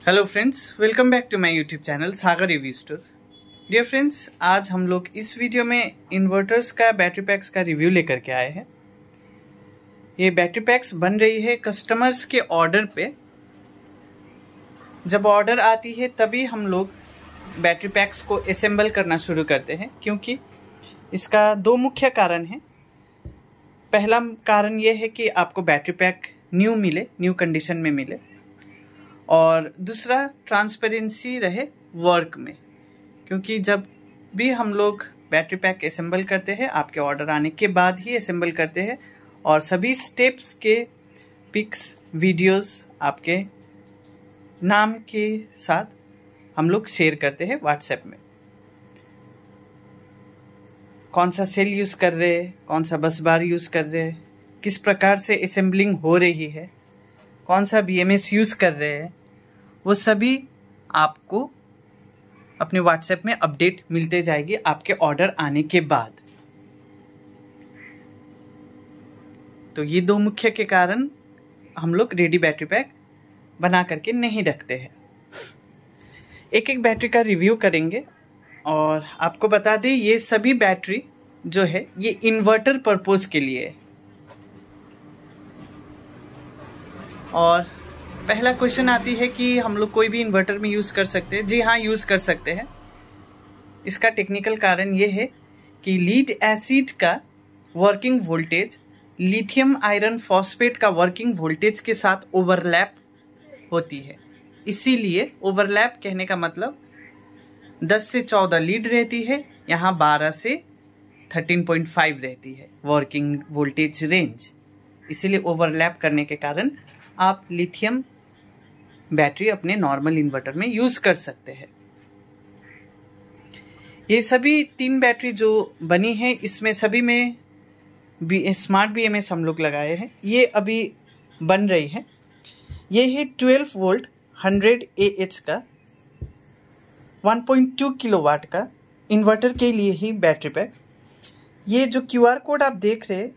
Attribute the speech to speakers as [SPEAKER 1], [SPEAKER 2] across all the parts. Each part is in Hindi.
[SPEAKER 1] Hello friends, welcome back to my YouTube channel Sagar review store. Dear friends, आज हम लोग इस वीडियो में इन्वर्टर्स का बैटरी पैक्स का रिव्यू लेकर के आए हैं। ये बैटरी पैक्स बन रही है कस्टमर्स के ऑर्डर पे। जब ऑर्डर आती है तभी हम लोग बैटरी पैक्स को असेंबल करना शुरू करते हैं, क्योंकि इसका दो मुख्य कारण हैं। पहला कारण ये है कि आपको बैटरी पैक न्यू मिले, न्यू कंडीशन में मिले, और दूसरा ट्रांसपेरेंसी रहे वर्क में, क्योंकि जब भी हम लोग बैटरी पैक असेंबल करते हैं आपके ऑर्डर आने के बाद ही असेंबल करते हैं, और सभी स्टेप्स के पिक्स वीडियोस आपके नाम के साथ हम लोग शेयर करते हैं व्हाट्सएप में। कौन सा सेल यूज़ कर रहे हैं, कौन सा बस बार यूज़ कर रहे हैं, किस प्रकार से असेंबलिंग हो रही है, कौन सा BMS यूज़ कर रहे हैं, वो सभी आपको अपने व्हाट्सएप में अपडेट मिलते जाएगी आपके ऑर्डर आने के बाद। तो ये दो मुख्य के कारण हम लोग रेडी बैटरी पैक बना करके नहीं रखते हैं। एक एक बैटरी का रिव्यू करेंगे, और आपको बता दें ये सभी बैटरी जो है ये इन्वर्टर पर्पस के लिए है। और पहला क्वेश्चन आती है कि हम लोग कोई भी इन्वर्टर में यूज़ कर सकते हैं। जी हाँ, यूज़ कर सकते हैं। इसका टेक्निकल कारण ये है कि लीड एसिड का working voltage lithium iron phosphate का वर्किंग वोल्टेज के साथ ओवरलैप होती है। इसीलिए ओवरलैप कहने का मतलब 10 से 14 लीड रहती है, यहाँ 12 से 13.5 रहती है वर्किंग वोल्टेज रेंज। इसीलिए ओवरलैप करने के कारण आप लिथियम बैटरी अपने नॉर्मल इन्वर्टर में यूज़ कर सकते हैं। ये सभी 3 बैटरी जो बनी है, इसमें सभी में स्मार्ट BMS हम लोग लगाए हैं। ये अभी बन रही है। ये है 12 वोल्ट 100 AH का 1.2 किलोवाट का इन्वर्टर के लिए ही बैटरी पैक। ये जो QR कोड आप देख रहे हैं,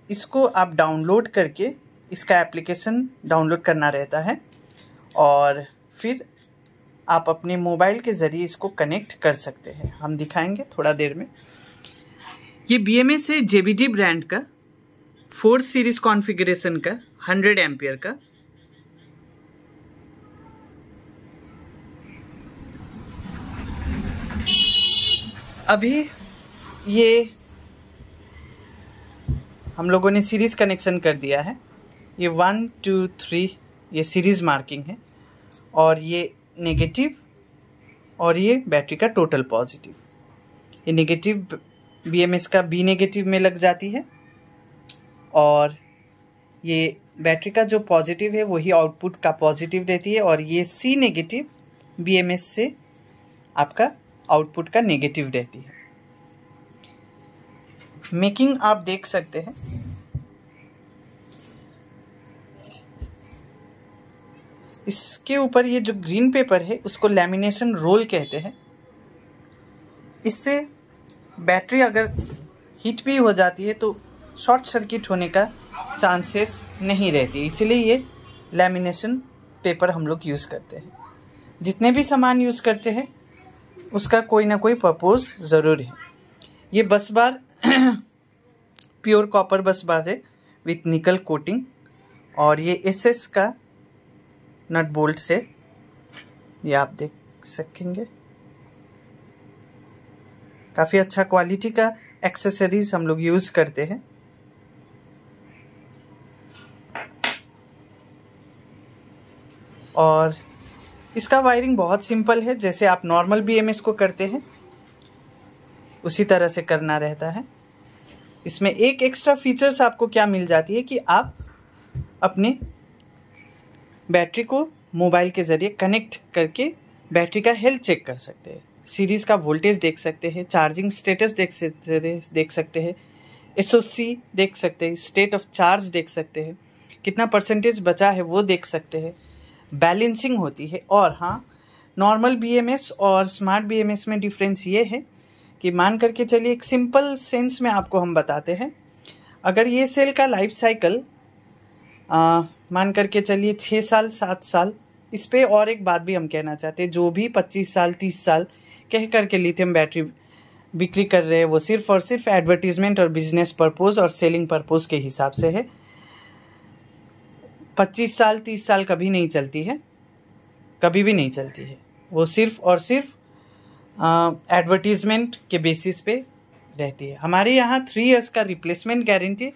[SPEAKER 1] इसको आप डाउनलोड करके इसका एप्लीकेशन डाउनलोड करना रहता है, और फिर आप अपने मोबाइल के ज़रिए इसको कनेक्ट कर सकते हैं। हम दिखाएंगे थोड़ा देर में। ये BMS है JBD ब्रांड का 4 सीरीज कॉन्फ़िगरेशन का 100 एम्पियर का। अभी ये हम लोगों ने सीरीज कनेक्शन कर दिया है। ये 1 2 3 ये सीरीज मार्किंग है, और ये नेगेटिव, और ये बैटरी का टोटल पॉजिटिव। ये नेगेटिव BMS का B नेगेटिव में लग जाती है, और ये बैटरी का जो पॉजिटिव है वही आउटपुट का पॉजिटिव रहती है, और ये C नेगेटिव BMS से आपका आउटपुट का नेगेटिव रहती है। मेकिंग आप देख सकते हैं। इसके ऊपर ये जो ग्रीन पेपर है उसको लैमिनेशन रोल कहते हैं। इससे बैटरी अगर हीट भी हो जाती है तो शॉर्ट सर्किट होने का चांसेस नहीं रहती, इसीलिए ये लैमिनेशन पेपर हम लोग यूज़ करते हैं। जितने भी सामान यूज़ करते हैं उसका कोई ना कोई पर्पस ज़रूर है। ये बस बार प्योर कॉपर बस बार है विथ निकल कोटिंग, और ये SS का नट बोल्ट से, ये आप देख सकेंगे। काफ़ी अच्छा क्वालिटी का एक्सेसरीज हम लोग यूज़ करते हैं। और इसका वायरिंग बहुत सिंपल है, जैसे आप नॉर्मल BMS को करते हैं उसी तरह से करना रहता है। इसमें एक एक्स्ट्रा फीचर्स आपको क्या मिल जाती है कि आप अपने बैटरी को मोबाइल के ज़रिए कनेक्ट करके बैटरी का हेल्थ चेक कर सकते हैं, सीरीज़ का वोल्टेज देख सकते हैं, चार्जिंग स्टेटस देख सकते हैं, SOC देख सकते हैं, स्टेट ऑफ चार्ज देख सकते हैं, कितना परसेंटेज बचा है वो देख सकते हैं, बैलेंसिंग होती है। और हाँ, नॉर्मल BMS और स्मार्ट BMS में डिफरेंस ये है कि मान करके चलिए, एक सिंपल सेंस में आपको हम बताते हैं। अगर ये सेल का लाइफ साइकिल मान करके चलिए 6 साल 7 साल इस पे और एक बात भी हम कहना चाहते हैं, जो भी 25 साल 30 साल कह करके लिथियम बैटरी बिक्री कर रहे हैं वो सिर्फ और सिर्फ एडवर्टीजमेंट और बिजनेस पर्पस और सेलिंग पर्पस के हिसाब से है। 25 साल 30 साल कभी नहीं चलती है, कभी भी नहीं चलती है। वो सिर्फ और सिर्फ एडवर्टीजमेंट के बेसिस पे रहती है। हमारे यहाँ 3 इयर्स का रिप्लेसमेंट गारंटी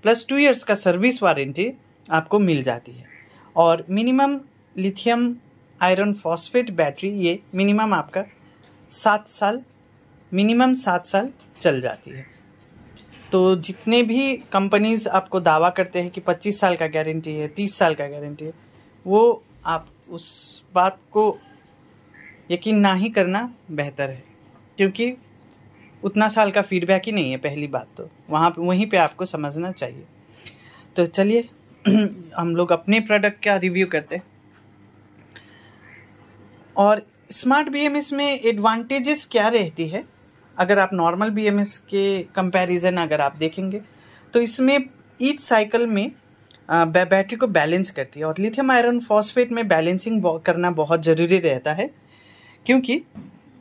[SPEAKER 1] प्लस 2 इयर्स का सर्विस वारंटी आपको मिल जाती है। और minimum lithium iron phosphate battery ये मिनिमम आपका 7 साल चल जाती है। तो जितने भी कंपनीज आपको दावा करते हैं कि 25 साल का गारंटी है, 30 साल का गारंटी है, वो आप उस बात को यकीन ना ही करना बेहतर है, क्योंकि उतना साल का फीडबैक ही नहीं है। पहली बात तो वहीं पे आपको समझना चाहिए। तो चलिए हम लोग अपने प्रोडक्ट का रिव्यू करते हैं। और स्मार्ट बीएमएस में एडवांटेजेस क्या रहती है, अगर आप नॉर्मल बीएमएस के कंपैरिजन अगर आप देखेंगे तो इसमें ईच साइकिल में बैटरी को बैलेंस करती है। और लिथियम आयरन फॉस्फेट में बैलेंसिंग करना बहुत ज़रूरी रहता है, क्योंकि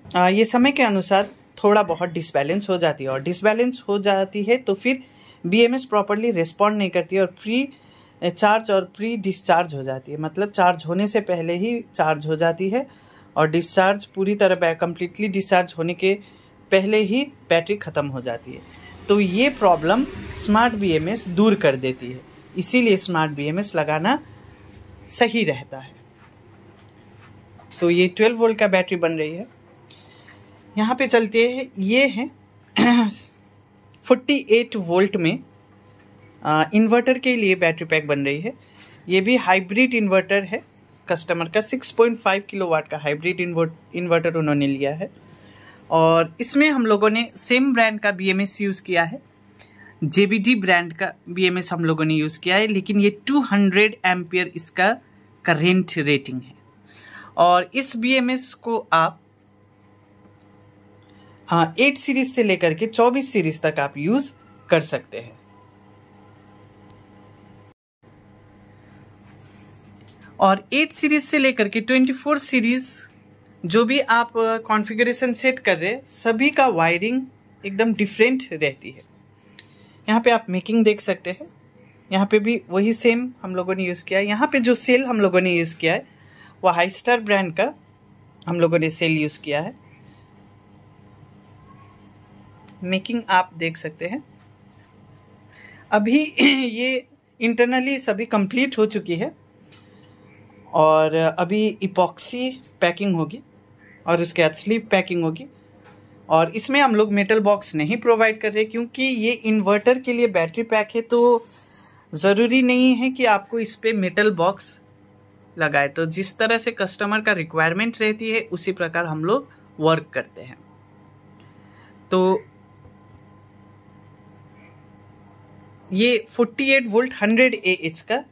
[SPEAKER 1] ये समय के अनुसार थोड़ा बहुत डिसबैलेंस हो जाती है। और डिसबैलेंस हो जाती है तो फिर बीएमएस प्रॉपर्ली रिस्पॉन्ड नहीं करती और प्री चार्ज और प्री डिस्चार्ज हो जाती है। मतलब चार्ज होने से पहले ही चार्ज हो जाती है और डिस्चार्ज पूरी तरह कम्प्लीटली डिस्चार्ज होने के पहले ही बैटरी ख़त्म हो जाती है। तो ये प्रॉब्लम स्मार्ट बीएमएस दूर कर देती है, इसीलिए स्मार्ट बीएमएस लगाना सही रहता है। तो ये 12 वोल्ट का बैटरी बन रही है। यहाँ पे चलते हैं, ये है 48 वोल्ट में इन्वर्टर के लिए बैटरी पैक बन रही है। ये भी हाइब्रिड इन्वर्टर है, कस्टमर का 6.5 किलोवाट का हाइब्रिड इन्वर्टर उन्होंने लिया है। और इसमें हम लोगों ने सेम ब्रांड का बीएमएस यूज़ किया है, JBD ब्रांड का बीएमएस हम लोगों ने यूज़ किया है, लेकिन ये 200 एम्पियर इसका करेंट रेटिंग है। और इस बीएमएस को आप 8 सीरीज से लेकर के 24 सीरीज तक आप यूज कर सकते हैं। और 8 सीरीज से लेकर के 24 सीरीज जो भी आप कॉन्फ़िगरेशन सेट कर रहे हैं, सभी का वायरिंग एकदम डिफरेंट रहती है। यहाँ पे आप मेकिंग देख सकते हैं, यहाँ पे भी वही सेम हम लोगों ने यूज़ किया है। यहाँ पे जो सेल हम लोगों ने यूज़ किया है वो हाईस्टार ब्रांड का हम लोगों ने सेल यूज़ किया है। मेकिंग आप देख सकते हैं। अभी ये इंटरनली सभी कंप्लीट हो चुकी है और अभी इपॉक्सी पैकिंग होगी और उसके बाद स्लीव पैकिंग होगी। और इसमें हम लोग मेटल बॉक्स नहीं प्रोवाइड कर रहे, क्योंकि ये इन्वर्टर के लिए बैटरी पैक है, तो ज़रूरी नहीं है कि आपको इस पर मेटल बॉक्स लगाए। तो जिस तरह से कस्टमर का रिक्वायरमेंट रहती है उसी प्रकार हम लोग वर्क करते हैं। तो ये 48 वोल्ट 100 AH का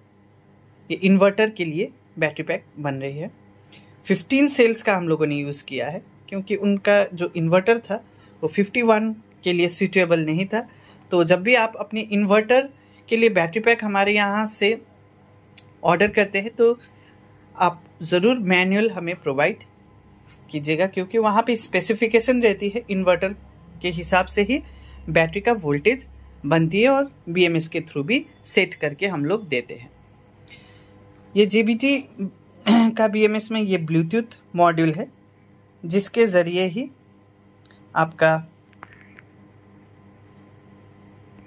[SPEAKER 1] ये इन्वर्टर के लिए बैटरी पैक बन रही है। 15 सेल्स का हम लोगों ने यूज़ किया है, क्योंकि उनका जो इन्वर्टर था वो 51 के लिए सूटेबल नहीं था। तो जब भी आप अपने इन्वर्टर के लिए बैटरी पैक हमारे यहाँ से ऑर्डर करते हैं तो आप ज़रूर मैनुअल हमें प्रोवाइड कीजिएगा, क्योंकि वहाँ पे स्पेसिफिकेशन रहती है, इन्वर्टर के हिसाब से ही बैटरी का वोल्टेज बनती है और बीएमएस के थ्रू भी सेट करके हम लोग देते हैं। ये JBD का बीएमएस में ये ब्लूटूथ मॉड्यूल है, जिसके ज़रिए ही आपका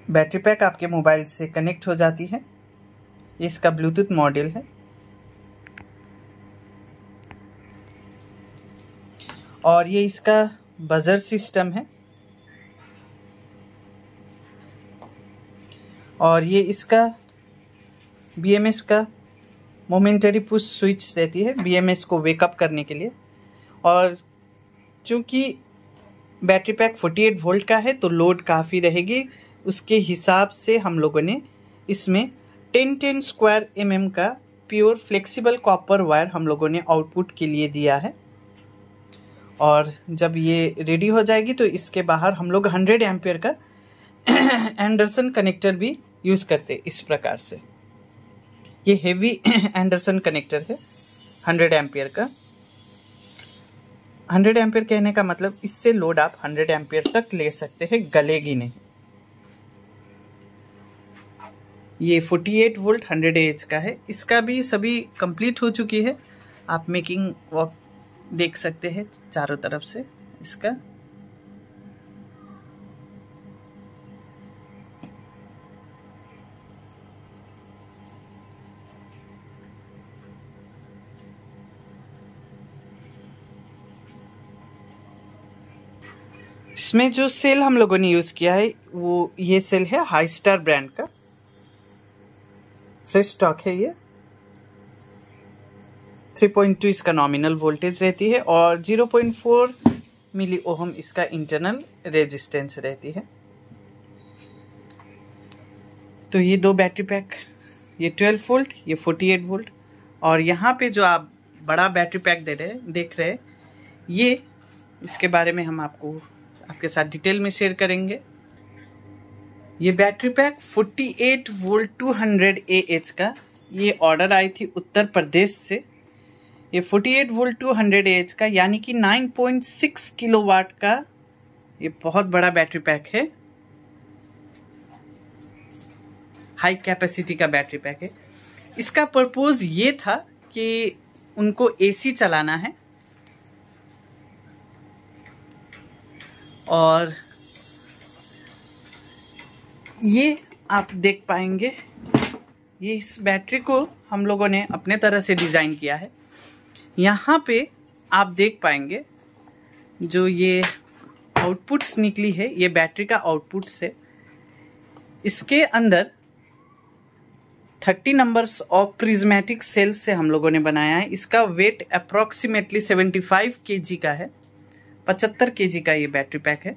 [SPEAKER 1] बैटरी पैक आपके मोबाइल से कनेक्ट हो जाती है। ये इसका ब्लूटूथ मॉड्यूल है। और ये इसका बजर सिस्टम है और ये इसका बीएमएस का मोमेंटरी पुश स्विच रहती है बीएमएस को वेकअप करने के लिए। और चूँकि बैटरी पैक 48 वोल्ट का है तो लोड काफ़ी रहेगी, उसके हिसाब से हम लोगों ने इसमें 10 स्क्वायर mm का प्योर फ्लेक्सिबल कॉपर वायर हम लोगों ने आउटपुट के लिए दिया है। और जब ये रेडी हो जाएगी तो इसके बाहर हम लोग 100 एम्पियर का एंडरसन कनेक्टर भी यूज़ करते इस प्रकार से। ये हेवी एंडरसन कनेक्टर है 100 एम्पियर का। 100 एम्पियर कहने का मतलब इससे लोड आप 100 एम्पियर तक ले सकते हैं, गलेगी नहीं। ये 48 वोल्ट 100 AH का है। इसका भी सभी कंप्लीट हो चुकी है। आप मेकिंग वर्क देख सकते हैं चारों तरफ से इसका। इसमें जो सेल हम लोगों ने यूज किया है वो ये सेल है हाई स्टार ब्रांड का, फ्रेश स्टॉक है ये। 3.2 इसका नॉमिनल वोल्टेज रहती है और 0.4 मिली ओहम इसका इंटरनल रेजिस्टेंस रहती है। तो ये दो बैटरी पैक, ये 12 वोल्ट, ये 48 वोल्ट, और यहाँ पे जो आप बड़ा बैटरी पैक देख रहे हैं, ये इसके बारे में हम आपके साथ डिटेल में शेयर करेंगे। ये बैटरी पैक 48 वोल्ट 200 AH का, ये ऑर्डर आई थी उत्तर प्रदेश से। ये 48 वोल्ट 200 AH का यानी कि 9.6 किलोवाट का ये बहुत बड़ा बैटरी पैक है, हाई कैपेसिटी का बैटरी पैक है। इसका पर्पस ये था कि उनको AC चलाना है और ये आप देख पाएंगे, ये इस बैटरी को हम लोगों ने अपने तरह से डिज़ाइन किया है। यहाँ पे आप देख पाएंगे जो ये आउटपुट्स निकली है, ये बैटरी का आउटपुट से, इसके अंदर 30 नंबर्स ऑफ प्रिज्मेटिक सेल्स से हम लोगों ने बनाया है। इसका वेट अप्रोक्सीमेटली 75 kg का है, 75 kg का ये बैटरी पैक है।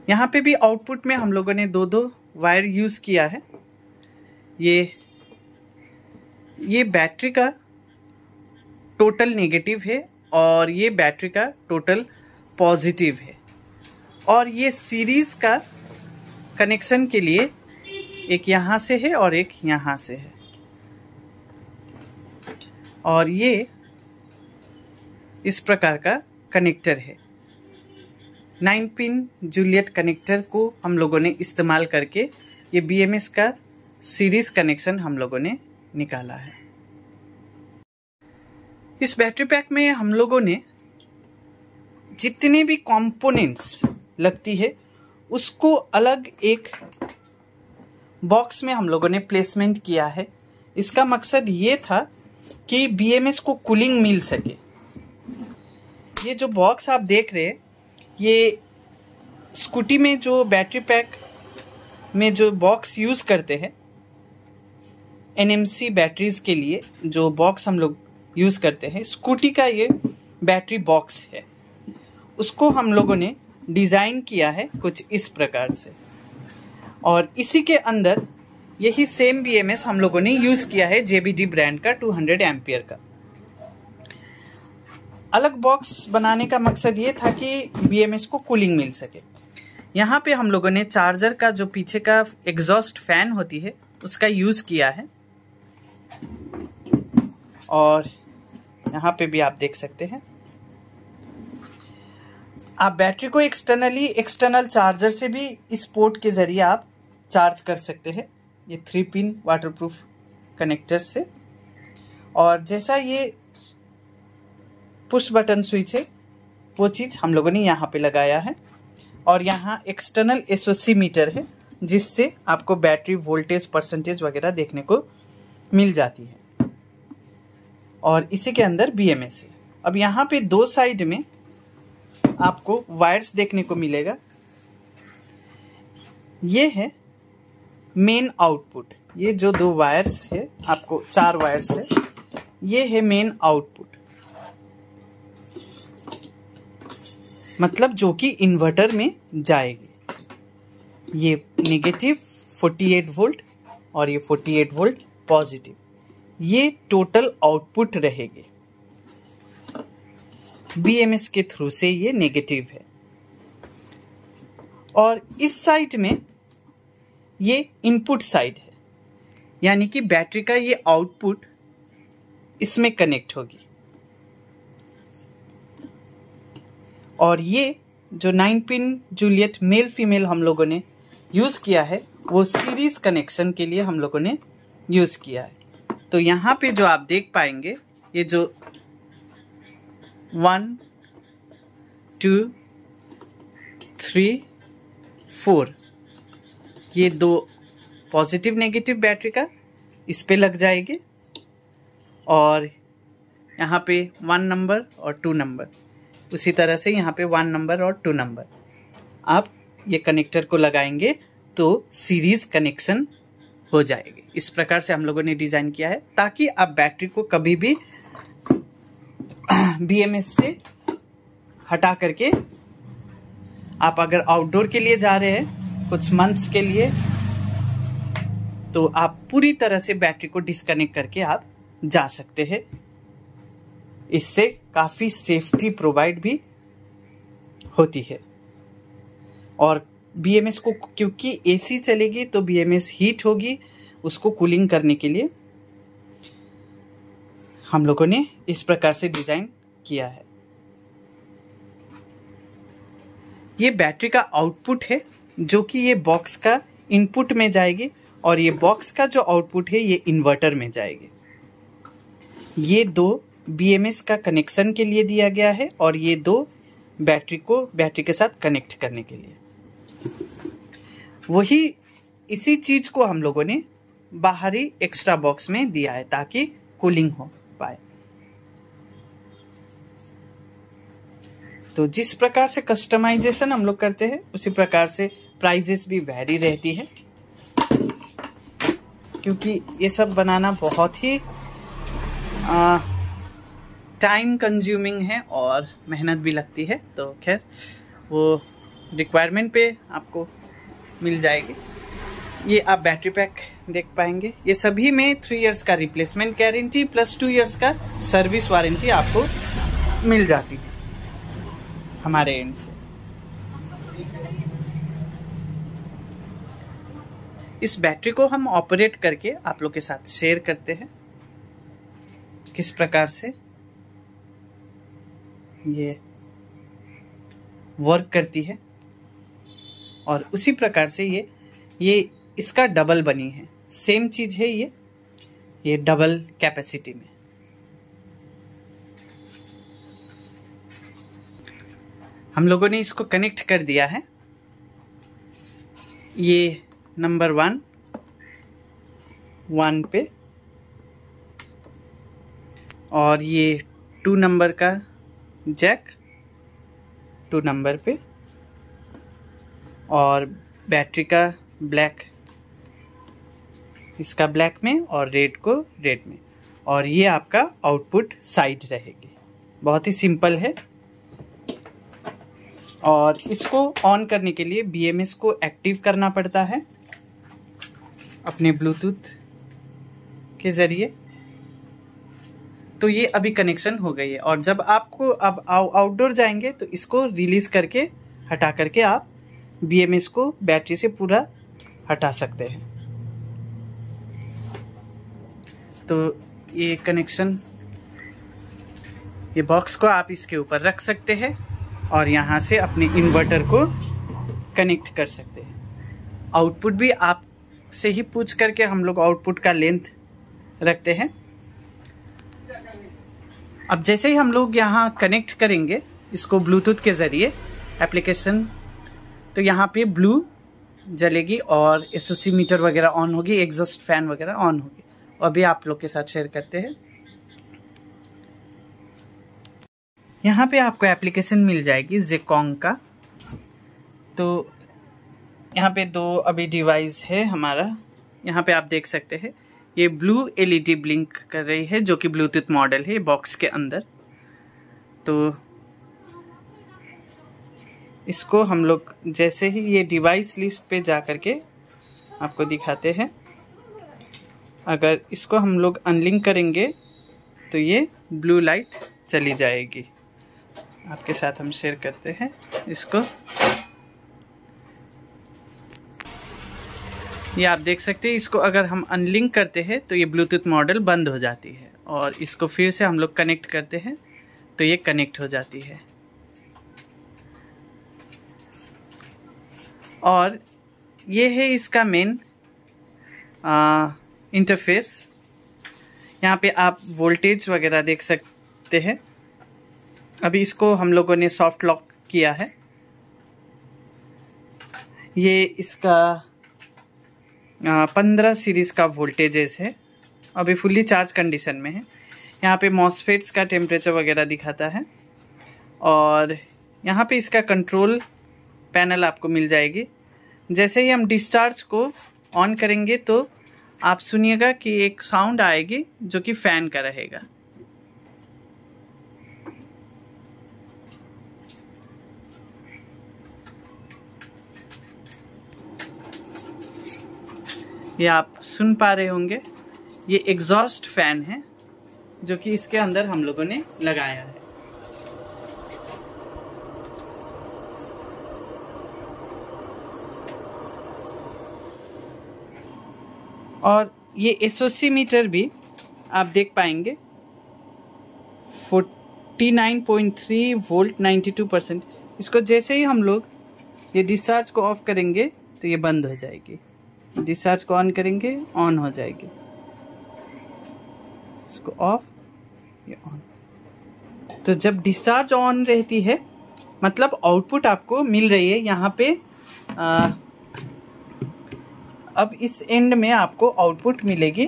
[SPEAKER 1] यहाँ पे भी आउटपुट में हम लोगों ने दो वायर यूज किया है। ये बैटरी का टोटल नेगेटिव है और ये बैटरी का टोटल पॉजिटिव है, और ये सीरीज का कनेक्शन के लिए एक यहाँ से है और एक यहाँ से है, और ये इस प्रकार का कनेक्टर है। 9 पिन जूलियट कनेक्टर को हम लोगों ने इस्तेमाल करके ये BMS का सीरीज कनेक्शन हम लोगों ने निकाला है। इस बैटरी पैक में हम लोगों ने जितने भी कंपोनेंट्स लगती है उसको अलग एक बॉक्स में हम लोगों ने प्लेसमेंट किया है। इसका मकसद ये था कि BMS को कूलिंग मिल सके। ये जो बॉक्स आप देख रहे हैं, ये स्कूटी में जो बैटरी पैक में जो बॉक्स यूज करते हैं, NMC बैटरीज के लिए जो बॉक्स हम लोग यूज करते हैं, स्कूटी का ये बैटरी बॉक्स है। उसको हम लोगों ने डिजाइन किया है कुछ इस प्रकार से, और इसी के अंदर यही सेम BMS हम लोगों ने यूज किया है JBD ब्रांड का 200 एम्पियर का। अलग बॉक्स बनाने का मकसद ये था कि BMS को कूलिंग मिल सके। यहाँ पे हम लोगों ने चार्जर का जो पीछे का एग्जॉस्ट फैन होती है उसका यूज किया है, और यहाँ पे भी आप देख सकते हैं। आप बैटरी को एक्सटर्नल चार्जर से भी इस पोर्ट के जरिए आप चार्ज कर सकते हैं, ये 3 पिन वाटरप्रूफ कनेक्टर से। और जैसा ये पुश बटन स्विच है वो चीज हम लोगों ने यहाँ पे लगाया है, और यहाँ एक्सटर्नल SOC मीटर है जिससे आपको बैटरी वोल्टेज परसेंटेज वगैरह देखने को मिल जाती है, और इसी के अंदर BMS है। अब यहाँ पे दो साइड में आपको वायर्स देखने को मिलेगा। ये है मेन आउटपुट, ये जो दो वायर्स है, आपको 4 वायर्स है, ये है मेन आउटपुट, मतलब जो कि इन्वर्टर में जाएगी। ये नेगेटिव 48 वोल्ट और ये 48 वोल्ट पॉजिटिव, ये टोटल आउटपुट रहेगी। BMS के थ्रू से ये नेगेटिव है, और इस साइड में ये इनपुट साइड है, यानी कि बैटरी का ये आउटपुट इसमें कनेक्ट होगी। और ये जो 9 पिन जूलियट मेल फीमेल हम लोगों ने यूज किया है वो सीरीज कनेक्शन के लिए हम लोगों ने यूज किया है। तो यहाँ पे जो आप देख पाएंगे, ये जो 1 2 3 4 ये 2 पॉजिटिव नेगेटिव बैटरी का इस पे लग जाएगी, और यहाँ पे 1 नंबर और 2 नंबर, उसी तरह से यहाँ पे 1 नंबर और 2 नंबर आप ये कनेक्टर को लगाएंगे तो सीरीज कनेक्शन हो जाएगी। इस प्रकार से हम लोगों ने डिजाइन किया है ताकि आप बैटरी को कभी भी BMS से हटा करके, आप अगर आउटडोर के लिए जा रहे हैं कुछ मंथ्स के लिए, तो आप पूरी तरह से बैटरी को डिस्कनेक्ट करके आप जा सकते हैं। इससे काफी सेफ्टी प्रोवाइड भी होती है। और BMS को, क्योंकि AC चलेगी तो BMS हीट होगी, उसको कूलिंग करने के लिए हम लोगों ने इस प्रकार से डिजाइन किया है। ये बैटरी का आउटपुट है जो कि ये बॉक्स का इनपुट में जाएगी, और ये बॉक्स का जो आउटपुट है ये इन्वर्टर में जाएगी। ये 2 BMS का कनेक्शन के लिए दिया गया है, और ये 2 बैटरी को बैटरी के साथ कनेक्ट करने के लिए। वही इसी चीज को हम लोगों ने बाहरी एक्स्ट्रा बॉक्स में दिया है ताकि कूलिंग हो पाए। तो जिस प्रकार से कस्टमाइजेशन हम लोग करते हैं उसी प्रकार से प्राइजेस भी वैरी रहती है, क्योंकि ये सब बनाना बहुत ही टाइम कंज्यूमिंग है और मेहनत भी लगती है। तो खैर वो रिक्वायरमेंट पे आपको मिल जाएगी। ये आप बैटरी पैक देख पाएंगे, ये सभी में 3 इयर्स का रिप्लेसमेंट गारंटी प्लस 2 इयर्स का सर्विस वारंटी आपको मिल जाती है हमारे एंड से। इस बैटरी को हम ऑपरेट करके आप लोग के साथ शेयर करते हैं किस प्रकार से ये वर्क करती है, और उसी प्रकार से ये इसका डबल बनी है। सेम चीज है ये डबल कैपेसिटी में। हम लोगों ने इसको कनेक्ट कर दिया है। ये नंबर 1 पे, और ये 2 नंबर का जैक 2 नंबर पे, और बैटरी का ब्लैक इसका ब्लैक में और रेड को रेड में, और ये आपका आउटपुट साइड रहेगी। बहुत ही सिंपल है। और इसको ऑन करने के लिए BMS को एक्टिव करना पड़ता है अपने ब्लूटूथ के जरिए। तो ये अभी कनेक्शन हो गई है, और जब आपको अब आउटडोर जाएंगे तो इसको रिलीज करके हटा करके आप BMS को बैटरी से पूरा हटा सकते हैं। तो ये कनेक्शन, ये बॉक्स को आप इसके ऊपर रख सकते हैं और यहाँ से अपने इन्वर्टर को कनेक्ट कर सकते हैं। आउटपुट भी आप से ही पूछ करके हम लोग आउटपुट का लेंथ रखते हैं। अब जैसे ही हम लोग यहाँ कनेक्ट करेंगे इसको ब्लूटूथ के जरिए एप्लीकेशन, तो यहाँ पे ब्लू जलेगी और SOC मीटर वगैरह ऑन होगी, एग्जॉस्ट फैन वगैरह ऑन होगी। अभी आप लोग के साथ शेयर करते हैं। यहाँ पे आपको एप्लीकेशन मिल जाएगी ज़ेकोंग का। तो यहाँ पे 2 अभी डिवाइस है हमारा। यहाँ पे आप देख सकते हैं ये ब्लू LED ब्लिंक कर रही है जो कि ब्लूटूथ मॉडल है बॉक्स के अंदर। तो इसको हम लोग जैसे ही ये डिवाइस लिस्ट पे जा करके आपको दिखाते हैं, अगर इसको हम लोग अनलिंक करेंगे तो ये ब्लू लाइट चली जाएगी। आपके साथ हम शेयर करते हैं इसको। ये आप देख सकते हैं, इसको अगर हम अनलिंक करते हैं तो ये ब्लूटूथ मॉडल बंद हो जाती है, और इसको फिर से हम लोग कनेक्ट करते हैं तो ये कनेक्ट हो जाती है। और ये है इसका मेन इंटरफेस। यहाँ पे आप वोल्टेज वगैरह देख सकते हैं। अभी इसको हम लोगों ने सॉफ्ट लॉक किया है। ये इसका 15 सीरीज का वोल्टेजेस है, अभी फुल्ली चार्ज कंडीशन में है। यहाँ पे मॉसफेट्स का टेम्परेचर वगैरह दिखाता है, और यहाँ पे इसका कंट्रोल पैनल आपको मिल जाएगी। जैसे ही हम डिस्चार्ज को ऑन करेंगे तो आप सुनिएगा कि एक साउंड आएगी जो कि फैन का रहेगा। ये आप सुन पा रहे होंगे, ये एग्जॉस्ट फैन है जो कि इसके अंदर हम लोगों ने लगाया है। और ये एसओसी मीटर भी आप देख पाएंगे, 49.3 वोल्ट 92%। इसको जैसे ही हम लोग ये डिस्चार्ज को ऑफ करेंगे तो ये बंद हो जाएगी, डिस्चार्ज को ऑन करेंगे ऑन हो जाएगी, इसको ऑफ, ये ऑन। तो जब डिस्चार्ज ऑन रहती है मतलब आउटपुट आपको मिल रही है। यहाँ पे अब इस एंड में आपको आउटपुट मिलेगी,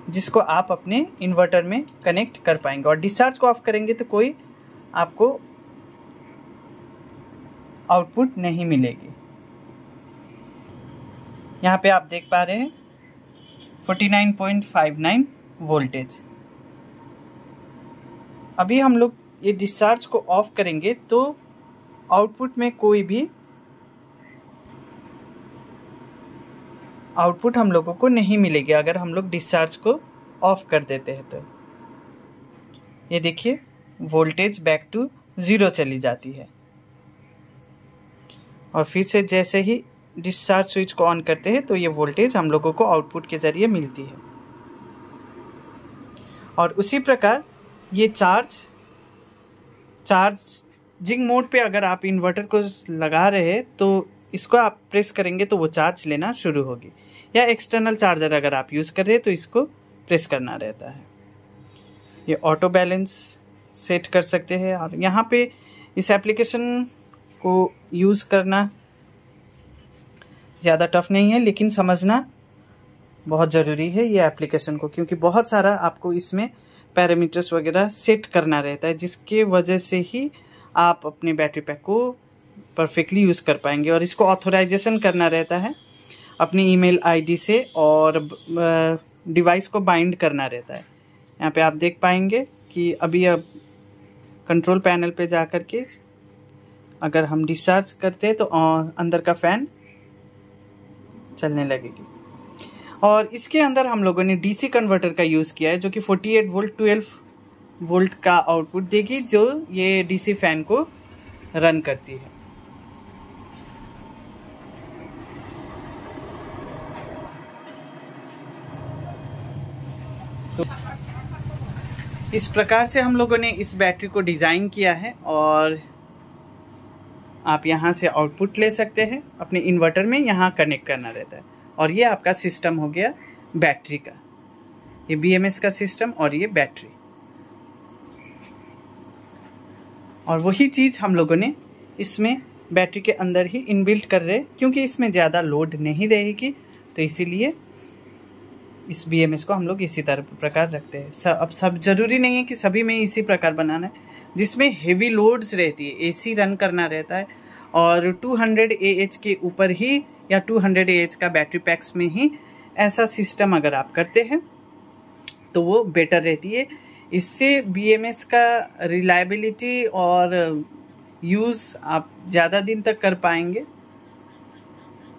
[SPEAKER 1] जिसको आप अपने इन्वर्टर में कनेक्ट कर पाएंगे। और डिस्चार्ज को ऑफ करेंगे तो कोई आपको आउटपुट नहीं मिलेगी। यहाँ पे आप देख पा रहे हैं 49.59 वोल्टेज। अभी हम लोग ये डिस्चार्ज को ऑफ करेंगे तो आउटपुट में कोई भी आउटपुट हम लोगों को नहीं मिलेगी अगर हम लोग डिस्चार्ज को ऑफ कर देते हैं। तो ये देखिए वोल्टेज बैक टू 0 चली जाती है, और फिर से जैसे ही डिस्चार्ज स्विच को ऑन करते हैं तो ये वोल्टेज हम लोगों को आउटपुट के जरिए मिलती है। और उसी प्रकार ये चार्जिंग मोड पे अगर आप इन्वर्टर को लगा रहे हैं तो इसको आप प्रेस करेंगे तो वो चार्ज लेना शुरू होगी, या एक्सटर्नल चार्जर अगर आप यूज़ कर रहे हैं तो इसको प्रेस करना रहता है। ये ऑटो बैलेंस सेट कर सकते हैं। और यहाँ पे इस एप्लीकेशन को यूज़ करना ज़्यादा टफ नहीं है, लेकिन समझना बहुत ज़रूरी है ये एप्लीकेशन को, क्योंकि बहुत सारा आपको इसमें पैरामीटर्स वगैरह सेट करना रहता है, जिसके वजह से ही आप अपने बैटरी पैक को परफेक्टली यूज़ कर पाएंगे। और इसको ऑथोराइजेशन करना रहता है अपनी ईमेल आईडी से, और डिवाइस को बाइंड करना रहता है। यहाँ पे आप देख पाएंगे कि अभी अब कंट्रोल पैनल पे जा कर के अगर हम डिस्चार्ज करते हैं तो अंदर का फ़ैन चलने लगेगी। और इसके अंदर हम लोगों ने डीसी कन्वर्टर का यूज़ किया है, जो कि 48 वोल्ट 12 वोल्ट का आउटपुट देगी, जो ये डीसी फैन को रन करती है। तो इस प्रकार से हम लोगों ने इस बैटरी को डिज़ाइन किया है, और आप यहाँ से आउटपुट ले सकते हैं अपने इन्वर्टर में, यहाँ कनेक्ट करना रहता है। और ये आपका सिस्टम हो गया बैटरी का, ये BMS का सिस्टम और ये बैटरी। और वही चीज़ हम लोगों ने इसमें बैटरी के अंदर ही इनबिल्ट कर रहे, क्योंकि इसमें ज़्यादा लोड नहीं रहेगी, तो इसीलिए इस BMS को हम लोग इसी तरह प्रकार रखते हैं। अब सब जरूरी नहीं है कि सभी में इसी प्रकार बनाना है। जिसमें हेवी लोड्स रहती है, AC रन करना रहता है, और 200 AH के ऊपर ही या 200 AH का बैटरी पैक्स में ही ऐसा सिस्टम अगर आप करते हैं तो वो बेटर रहती है। इससे BMS का रिलायबिलिटी और यूज़ आप ज़्यादा दिन तक कर पाएंगे।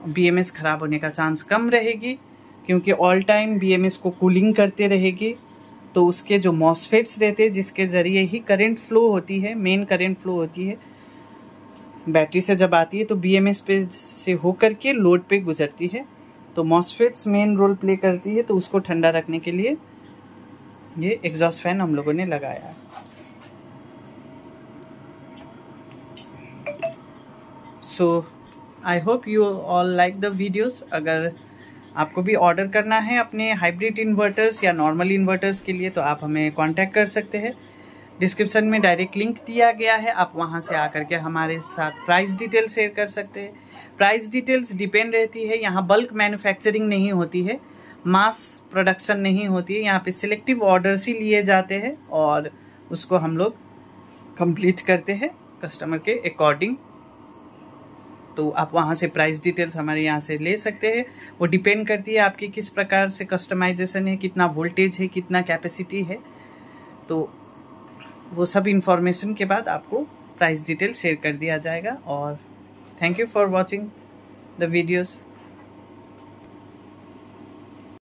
[SPEAKER 1] BMS ख़राब होने का चांस कम रहेगी, क्योंकि ऑल टाइम BMS को कूलिंग करते रहेगी। तो उसके जो मॉसफेट्स रहते हैं, जिसके ज़रिए ही करंट फ्लो होती है, मेन करंट फ्लो होती है, बैटरी से जब आती है तो BMS पे से होकर के लोड पे गुजरती है। तो मॉसफेट्स मेन रोल प्ले करती है, तो उसको ठंडा रखने के लिए ये एग्जॉस्ट फैन हम लोगों ने लगाया है। So I hope you all like the videos. अगर आपको भी ऑर्डर करना है अपने हाइब्रिड इन्वर्टर्स या नॉर्मल इन्वर्टर्स के लिए तो आप हमें कांटेक्ट कर सकते हैं। डिस्क्रिप्शन में डायरेक्ट लिंक दिया गया है, आप वहां से आकर के हमारे साथ प्राइस डिटेल शेयर कर सकते हैं। प्राइस डिटेल्स डिपेंड रहती है, यहाँ बल्क मैन्युफैक्चरिंग नहीं होती है, मास प्रोडक्शन नहीं होती है, यहाँ पे सिलेक्टिव ऑर्डर्स ही लिए जाते हैं और उसको हम लोग कंप्लीट करते हैं कस्टमर के अकॉर्डिंग। तो आप वहाँ से प्राइस डिटेल्स हमारे यहाँ से ले सकते हैं। वो डिपेंड करती है आपकी किस प्रकार से कस्टमाइजेशन है, कितना वोल्टेज है, कितना कैपेसिटी है। तो वो सब इंफॉर्मेशन के बाद आपको प्राइस डिटेल शेयर कर दिया जाएगा। और thank you for watching the videos.